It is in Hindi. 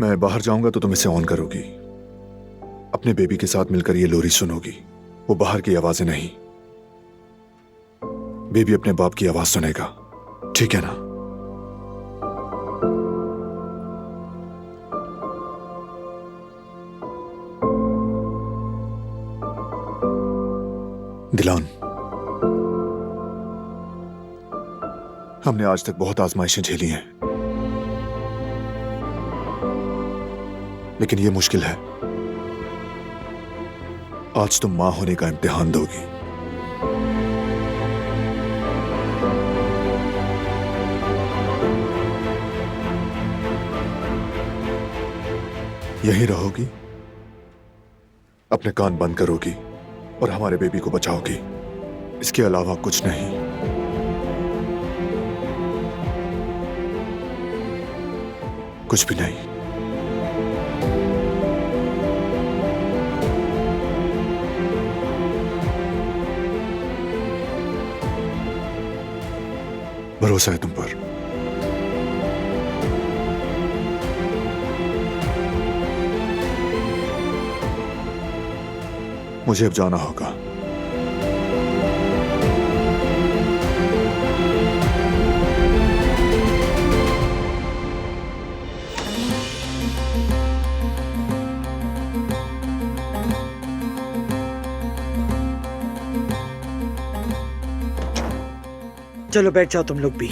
मैं बाहर जाऊंगा तो तुम इसे ऑन करोगी, अपने बेबी के साथ मिलकर ये लोरी सुनोगी। वो बाहर की आवाजें नहीं, बेबी अपने बाप की आवाज सुनेगा, ठीक है ना? दिलान, हमने आज तक बहुत आजमाइशें झेली हैं, लेकिन यह मुश्किल है। आज तुम मां होने का इम्तिहान दोगी। यहीं रहोगी, अपने कान बंद करोगी और हमारे बेबी को बचाओगी। इसके अलावा कुछ नहीं। कुछ भी नहीं। भरोसा है तुम पर। मुझे अब जाना होगा। चलो बैठ जाओ तुम लोग भी।